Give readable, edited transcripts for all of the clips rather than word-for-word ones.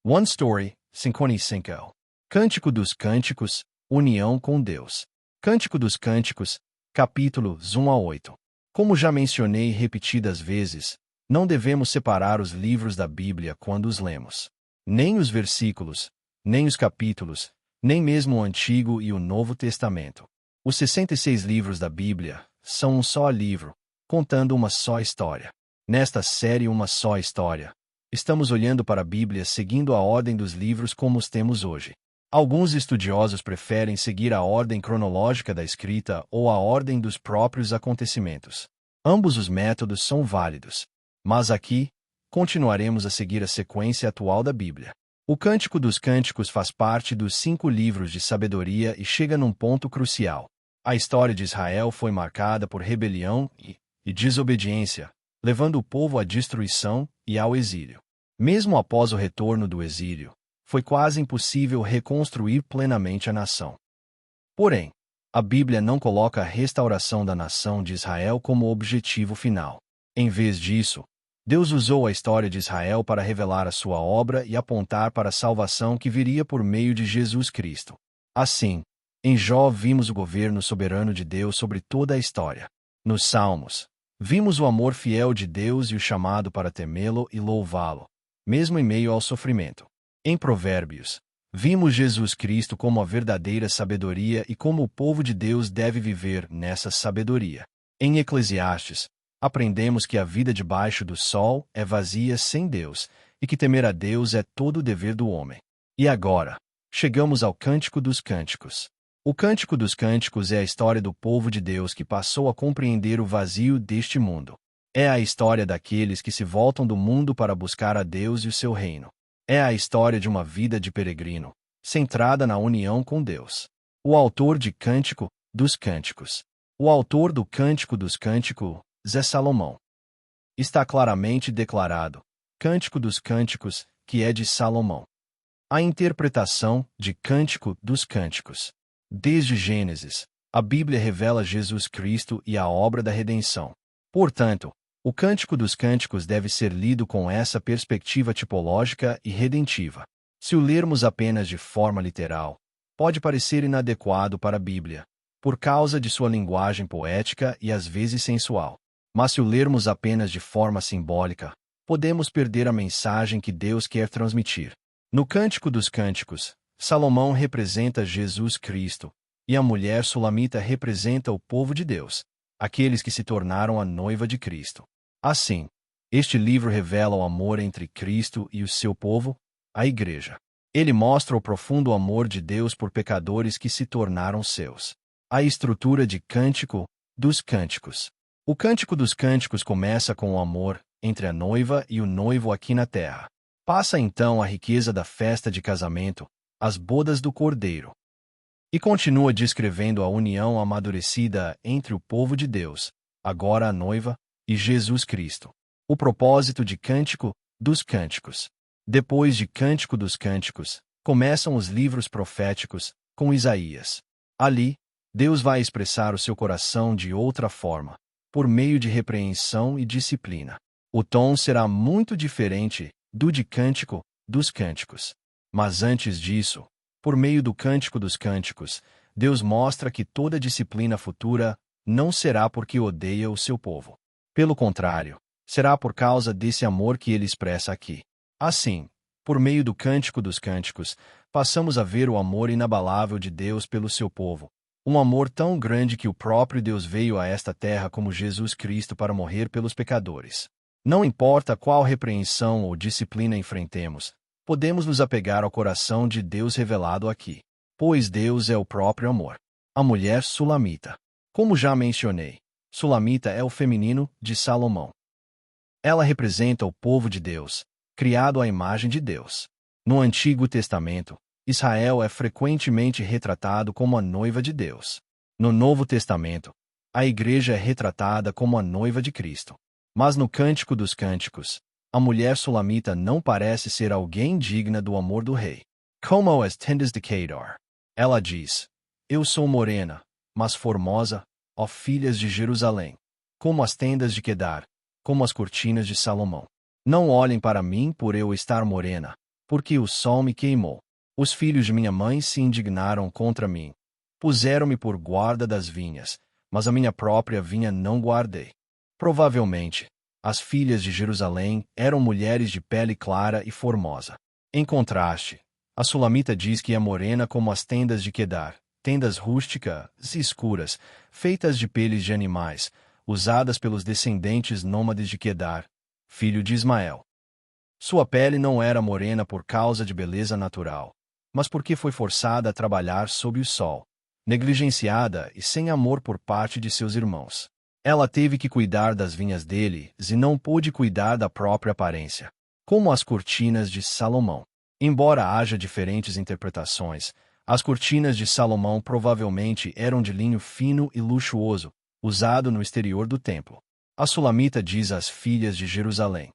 One Story, 55. Cântico dos Cânticos, União com Deus. Cântico dos Cânticos, capítulos 1 a 8. Como já mencionei repetidas vezes, não devemos separar os livros da Bíblia quando os lemos. Nem os versículos, nem os capítulos, nem mesmo o Antigo e o Novo Testamento. Os 66 livros da Bíblia são um só livro, contando uma só história. Nesta série Uma Só História, estamos olhando para a Bíblia seguindo a ordem dos livros como os temos hoje. Alguns estudiosos preferem seguir a ordem cronológica da escrita ou a ordem dos próprios acontecimentos. Ambos os métodos são válidos, mas aqui, continuaremos a seguir a sequência atual da Bíblia. O Cântico dos Cânticos faz parte dos 5 livros de sabedoria e chega num ponto crucial. A história de Israel foi marcada por rebelião e desobediência, levando o povo à destruição e ao exílio. Mesmo após o retorno do exílio, foi quase impossível reconstruir plenamente a nação. Porém, a Bíblia não coloca a restauração da nação de Israel como objetivo final. Em vez disso, Deus usou a história de Israel para revelar a sua obra e apontar para a salvação que viria por meio de Jesus Cristo. Assim, em Jó vimos o governo soberano de Deus sobre toda a história. Nos Salmos, vimos o amor fiel de Deus e o chamado para temê-lo e louvá-lo, mesmo em meio ao sofrimento. Em Provérbios, vimos Jesus Cristo como a verdadeira sabedoria e como o povo de Deus deve viver nessa sabedoria. Em Eclesiastes, aprendemos que a vida debaixo do sol é vazia sem Deus e que temer a Deus é todo o dever do homem. E agora, chegamos ao Cântico dos Cânticos. O Cântico dos Cânticos é a história do povo de Deus que passou a compreender o vazio deste mundo. É a história daqueles que se voltam do mundo para buscar a Deus e o seu reino. É a história de uma vida de peregrino, centrada na união com Deus. O autor de Cântico dos Cânticos. O autor do Cântico dos Cânticos é Salomão. Está claramente declarado, Cântico dos Cânticos, que é de Salomão. A interpretação de Cântico dos Cânticos. Desde Gênesis, a Bíblia revela Jesus Cristo e a obra da redenção. Portanto, o Cântico dos Cânticos deve ser lido com essa perspectiva tipológica e redentiva. Se o lermos apenas de forma literal, pode parecer inadequado para a Bíblia, por causa de sua linguagem poética e às vezes sensual. Mas se o lermos apenas de forma simbólica, podemos perder a mensagem que Deus quer transmitir. No Cântico dos Cânticos, Salomão representa Jesus Cristo, e a mulher sulamita representa o povo de Deus, aqueles que se tornaram a noiva de Cristo. Assim, este livro revela o amor entre Cristo e o seu povo, a Igreja. Ele mostra o profundo amor de Deus por pecadores que se tornaram seus. A estrutura de Cântico dos Cânticos. O Cântico dos Cânticos começa com o amor entre a noiva e o noivo aqui na terra. Passa então a riqueza da festa de casamento, as bodas do Cordeiro. E continua descrevendo a união amadurecida entre o povo de Deus, agora a noiva, e Jesus Cristo. O propósito de Cântico dos Cânticos. Depois de Cântico dos Cânticos, começam os livros proféticos, com Isaías. Ali, Deus vai expressar o seu coração de outra forma, por meio de repreensão e disciplina. O tom será muito diferente do de Cântico dos Cânticos. Mas antes disso, por meio do Cântico dos Cânticos, Deus mostra que toda disciplina futura não será porque odeia o seu povo. Pelo contrário, será por causa desse amor que ele expressa aqui. Assim, por meio do Cântico dos Cânticos, passamos a ver o amor inabalável de Deus pelo seu povo. Um amor tão grande que o próprio Deus veio a esta terra como Jesus Cristo para morrer pelos pecadores. Não importa qual repreensão ou disciplina enfrentemos, podemos nos apegar ao coração de Deus revelado aqui, pois Deus é o próprio amor. A mulher sulamita. Como já mencionei, sulamita é o feminino de Salomão. Ela representa o povo de Deus, criado à imagem de Deus. No Antigo Testamento, Israel é frequentemente retratado como a noiva de Deus. No Novo Testamento, a Igreja é retratada como a noiva de Cristo. Mas no Cântico dos Cânticos, a mulher sulamita não parece ser alguém digna do amor do rei. Como as tendas de Kedar. Ela diz, eu sou morena, mas formosa, ó filhas de Jerusalém, como as tendas de Kedar, como as cortinas de Salomão. Não olhem para mim por eu estar morena, porque o sol me queimou. Os filhos de minha mãe se indignaram contra mim. Puseram-me por guarda das vinhas, mas a minha própria vinha não guardei. Provavelmente, as filhas de Jerusalém eram mulheres de pele clara e formosa. Em contraste, a Sulamita diz que é morena como as tendas de Quedar, tendas rústicas e escuras, feitas de peles de animais, usadas pelos descendentes nômades de Quedar, filho de Ismael. Sua pele não era morena por causa de beleza natural, mas porque foi forçada a trabalhar sob o sol, negligenciada e sem amor por parte de seus irmãos. Ela teve que cuidar das vinhas dele e não pôde cuidar da própria aparência, como as cortinas de Salomão. Embora haja diferentes interpretações, as cortinas de Salomão provavelmente eram de linho fino e luxuoso, usado no exterior do templo. A Sulamita diz às filhas de Jerusalém: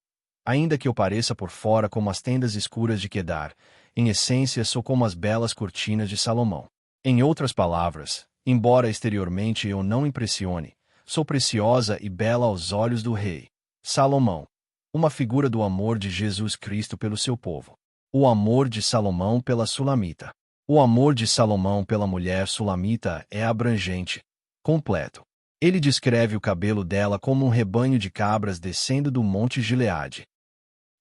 ainda que eu pareça por fora como as tendas escuras de Quedar, em essência sou como as belas cortinas de Salomão. Em outras palavras, embora exteriormente eu não impressione, sou preciosa e bela aos olhos do rei. Salomão, uma figura do amor de Jesus Cristo pelo seu povo. O amor de Salomão pela Sulamita. O amor de Salomão pela mulher Sulamita é abrangente, completo. Ele descreve o cabelo dela como um rebanho de cabras descendo do monte Gileade.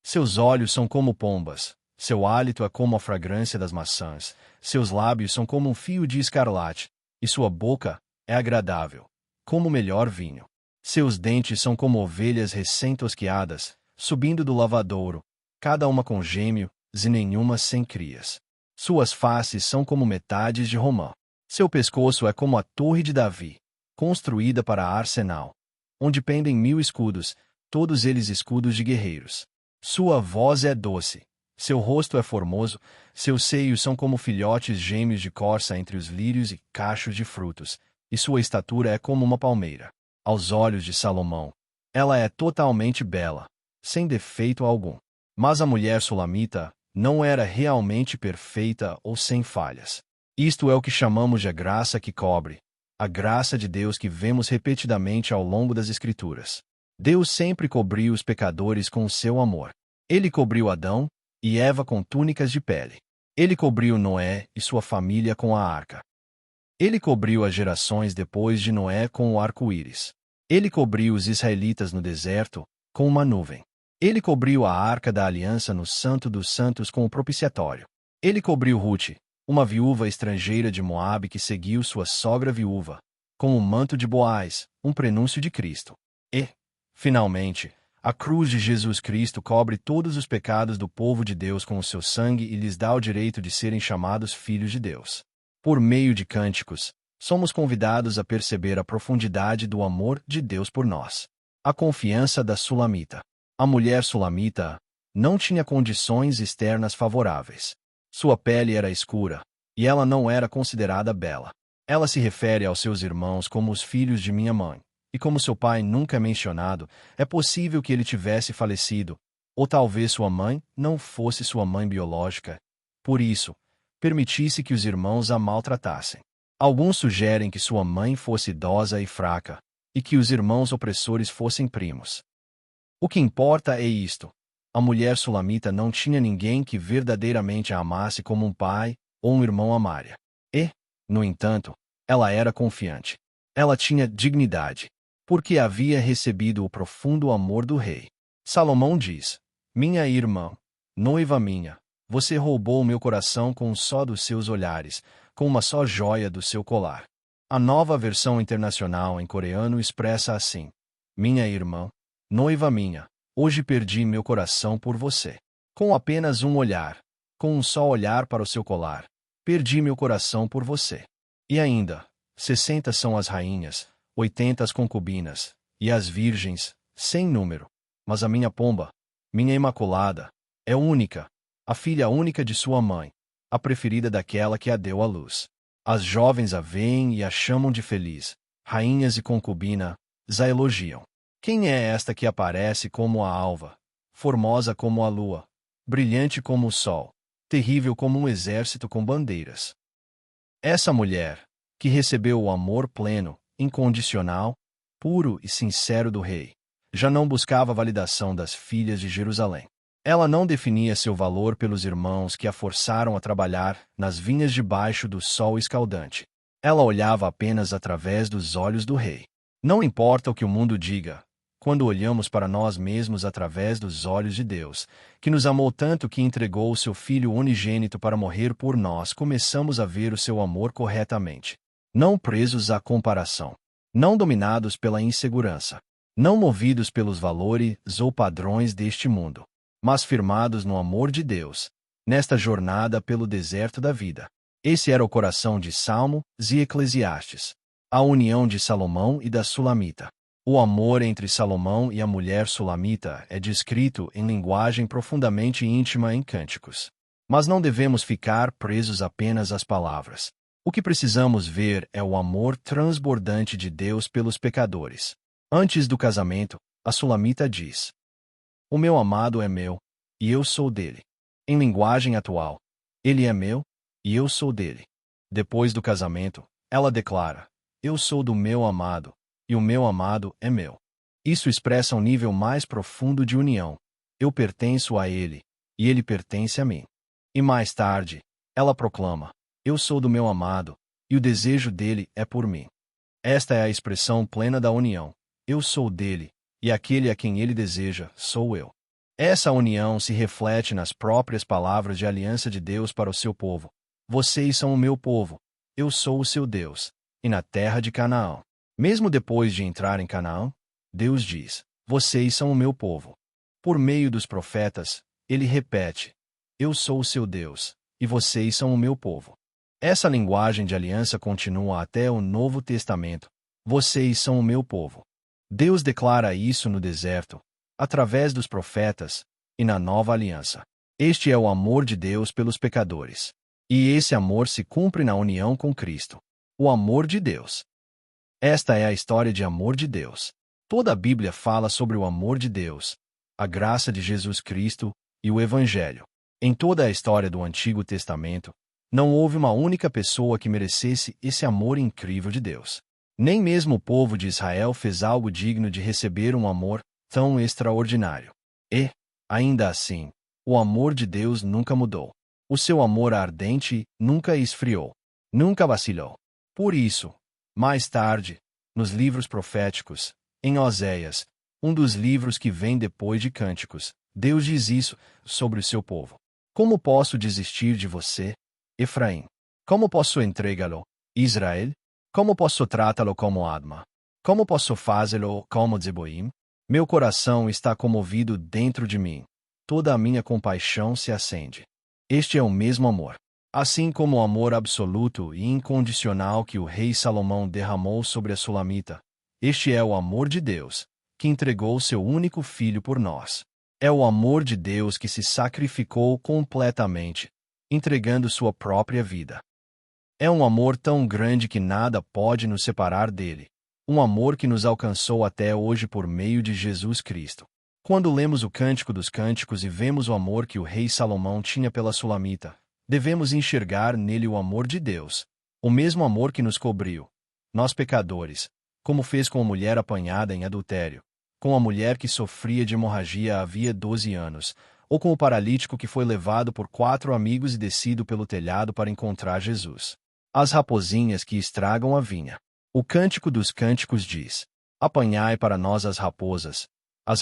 Seus olhos são como pombas, seu hálito é como a fragrância das maçãs, seus lábios são como um fio de escarlate, e sua boca é agradável, como o melhor vinho. Seus dentes são como ovelhas recém-tosquiadas, subindo do lavadouro, cada uma com gêmeo, e nenhuma sem crias. Suas faces são como metades de romã. Seu pescoço é como a torre de Davi, construída para arsenal, onde pendem 1000 escudos, todos eles escudos de guerreiros. Sua voz é doce, seu rosto é formoso, seus seios são como filhotes gêmeos de corça entre os lírios e cachos de frutos, e sua estatura é como uma palmeira. Aos olhos de Salomão, ela é totalmente bela, sem defeito algum. Mas a mulher sulamita não era realmente perfeita ou sem falhas. Isto é o que chamamos de a graça que cobre, a graça de Deus que vemos repetidamente ao longo das Escrituras. Deus sempre cobriu os pecadores com o seu amor. Ele cobriu Adão e Eva com túnicas de pele. Ele cobriu Noé e sua família com a arca. Ele cobriu as gerações depois de Noé com o arco-íris. Ele cobriu os israelitas no deserto com uma nuvem. Ele cobriu a arca da aliança no Santo dos Santos com o propiciatório. Ele cobriu Ruth, uma viúva estrangeira de Moabe que seguiu sua sogra viúva, com o manto de Boaz, um prenúncio de Cristo. E, finalmente, a cruz de Jesus Cristo cobre todos os pecados do povo de Deus com o seu sangue e lhes dá o direito de serem chamados filhos de Deus. Por meio de cânticos, somos convidados a perceber a profundidade do amor de Deus por nós. A confiança da Sulamita. A mulher sulamita não tinha condições externas favoráveis. Sua pele era escura, e ela não era considerada bela. Ela se refere aos seus irmãos como os filhos de minha mãe, e como seu pai nunca é mencionado, é possível que ele tivesse falecido, ou talvez sua mãe não fosse sua mãe biológica. Por isso, permitisse que os irmãos a maltratassem. Alguns sugerem que sua mãe fosse idosa e fraca, e que os irmãos opressores fossem primos. O que importa é isto: a mulher sulamita não tinha ninguém que verdadeiramente a amasse como um pai ou um irmão amária. E, no entanto, ela era confiante. Ela tinha dignidade, porque havia recebido o profundo amor do rei. Salomão diz: minha irmã, noiva minha, você roubou o meu coração com um só dos seus olhares, com uma só joia do seu colar. A nova versão internacional em coreano expressa assim: minha irmã, noiva minha, hoje perdi meu coração por você. Com apenas um olhar, com um só olhar para o seu colar, perdi meu coração por você. E ainda, 60 são as rainhas, 80 as concubinas, e as virgens, sem número. Mas a minha pomba, minha imaculada, é única, a filha única de sua mãe, a preferida daquela que a deu à luz. As jovens a veem e a chamam de feliz, rainhas e concubina, a elogiam. Quem é esta que aparece como a alva, formosa como a lua, brilhante como o sol, terrível como um exército com bandeiras? Essa mulher, que recebeu o amor pleno, incondicional, puro e sincero do rei, já não buscava a validação das filhas de Jerusalém. Ela não definia seu valor pelos irmãos que a forçaram a trabalhar nas vinhas debaixo do sol escaldante. Ela olhava apenas através dos olhos do rei. Não importa o que o mundo diga, quando olhamos para nós mesmos através dos olhos de Deus, que nos amou tanto que entregou o seu Filho unigênito para morrer por nós, começamos a ver o seu amor corretamente. Não presos à comparação. Não dominados pela insegurança. Não movidos pelos valores ou padrões deste mundo, mas firmados no amor de Deus, nesta jornada pelo deserto da vida. Esse era o coração de Salmos e Eclesiastes. A união de Salomão e da Sulamita. O amor entre Salomão e a mulher sulamita é descrito em linguagem profundamente íntima em Cânticos. Mas não devemos ficar presos apenas às palavras. O que precisamos ver é o amor transbordante de Deus pelos pecadores. Antes do casamento, a sulamita diz: "O meu amado é meu, e eu sou dele." Em linguagem atual, ele é meu, e eu sou dele. Depois do casamento, ela declara: "Eu sou do meu amado, e o meu amado é meu." Isso expressa um nível mais profundo de união. Eu pertenço a ele, e ele pertence a mim. E mais tarde, ela proclama: "Eu sou do meu amado, e o desejo dele é por mim." Esta é a expressão plena da união. Eu sou dele, e aquele a quem ele deseja, sou eu. Essa união se reflete nas próprias palavras de aliança de Deus para o seu povo. Vocês são o meu povo, eu sou o seu Deus, e na terra de Canaã. Mesmo depois de entrar em Canaã, Deus diz: "Vocês são o meu povo." Por meio dos profetas, ele repete: "Eu sou o seu Deus, e vocês são o meu povo." Essa linguagem de aliança continua até o Novo Testamento. Vocês são o meu povo. Deus declara isso no deserto, através dos profetas, e na nova aliança. Este é o amor de Deus pelos pecadores. E esse amor se cumpre na união com Cristo. O amor de Deus. Esta é a história de amor de Deus. Toda a Bíblia fala sobre o amor de Deus, a graça de Jesus Cristo e o Evangelho. Em toda a história do Antigo Testamento, não houve uma única pessoa que merecesse esse amor incrível de Deus. Nem mesmo o povo de Israel fez algo digno de receber um amor tão extraordinário. E, ainda assim, o amor de Deus nunca mudou. O seu amor ardente nunca esfriou, nunca vacilou. Por isso, mais tarde, nos livros proféticos, em Oséias, um dos livros que vem depois de Cânticos, Deus diz isso sobre o seu povo: "Como posso desistir de você, Efraim? Como posso entregá-lo, Israel? Como posso tratá-lo como Adma? Como posso fazê-lo como Zeboim? Meu coração está comovido dentro de mim. Toda a minha compaixão se acende." Este é o mesmo amor. Assim como o amor absoluto e incondicional que o rei Salomão derramou sobre a Sulamita, este é o amor de Deus, que entregou seu único filho por nós. É o amor de Deus que se sacrificou completamente, entregando sua própria vida. É um amor tão grande que nada pode nos separar dele. Um amor que nos alcançou até hoje por meio de Jesus Cristo. Quando lemos o Cântico dos Cânticos e vemos o amor que o rei Salomão tinha pela Sulamita, devemos enxergar nele o amor de Deus, o mesmo amor que nos cobriu, nós pecadores, como fez com a mulher apanhada em adultério, com a mulher que sofria de hemorragia havia 12 anos, ou com o paralítico que foi levado por 4 amigos e descido pelo telhado para encontrar Jesus. As raposinhas que estragam a vinha. O Cântico dos Cânticos diz: "Apanhai para nós as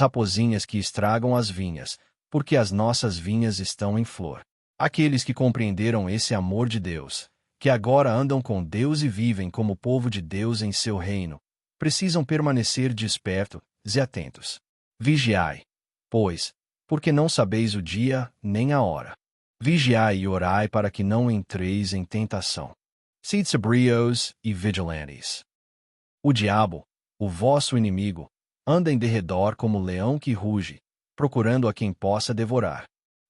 raposinhas que estragam as vinhas, porque as nossas vinhas estão em flor." Aqueles que compreenderam esse amor de Deus, que agora andam com Deus e vivem como povo de Deus em seu reino, precisam permanecer despertos e atentos. Vigiai, pois, porque não sabeis o dia nem a hora. Vigiai e orai para que não entreis em tentação. Sede sobrios e vigilantes. O diabo, o vosso inimigo, anda em derredor como leão que ruge, procurando a quem possa devorar.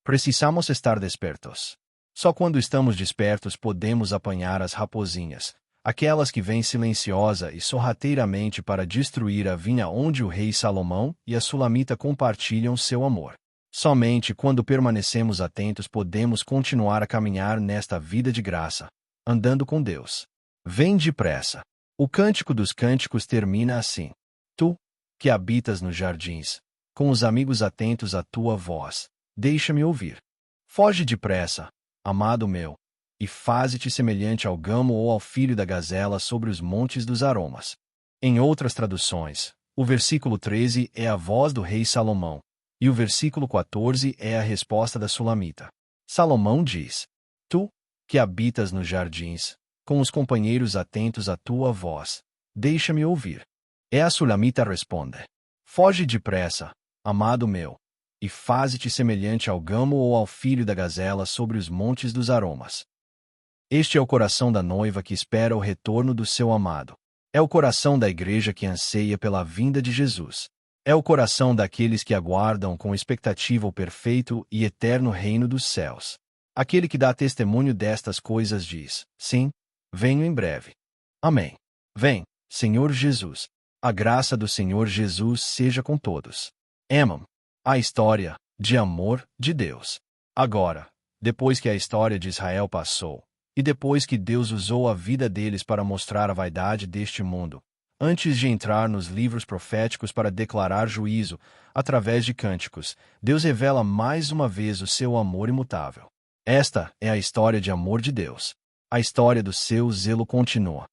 Precisamos estar despertos. Só quando estamos despertos podemos apanhar as raposinhas, aquelas que vêm silenciosa e sorrateiramente para destruir a vinha onde o rei Salomão e a Sulamita compartilham seu amor. Somente quando permanecemos atentos podemos continuar a caminhar nesta vida de graça, andando com Deus. Vem depressa. O Cântico dos Cânticos termina assim: "Tu, que habitas nos jardins, com os amigos atentos à tua voz, deixa-me ouvir. Foge depressa, amado meu, e faze-te semelhante ao gamo ou ao filho da gazela sobre os montes dos aromas. Em outras traduções, o versículo 13 é a voz do rei Salomão, e o versículo 14 é a resposta da Sulamita. Salomão diz: Tu, que habitas nos jardins, com os companheiros atentos à tua voz, deixa-me ouvir. E a Sulamita responde: Foge depressa, amado meu, e faze-te semelhante ao gamo ou ao filho da gazela sobre os montes dos aromas. Este é o coração da noiva que espera o retorno do seu amado. É o coração da igreja que anseia pela vinda de Jesus. É o coração daqueles que aguardam com expectativa o perfeito e eterno reino dos céus. Aquele que dá testemunho destas coisas diz: Sim, venho em breve. Amém. Vem, Senhor Jesus. A graça do Senhor Jesus seja com todos. Amém. A história de amor de Deus. Agora, depois que a história de Israel passou, e depois que Deus usou a vida deles para mostrar a vaidade deste mundo, antes de entrar nos livros proféticos para declarar juízo, através de cânticos, Deus revela mais uma vez o seu amor imutável. Esta é a história de amor de Deus. A história do seu zelo continua.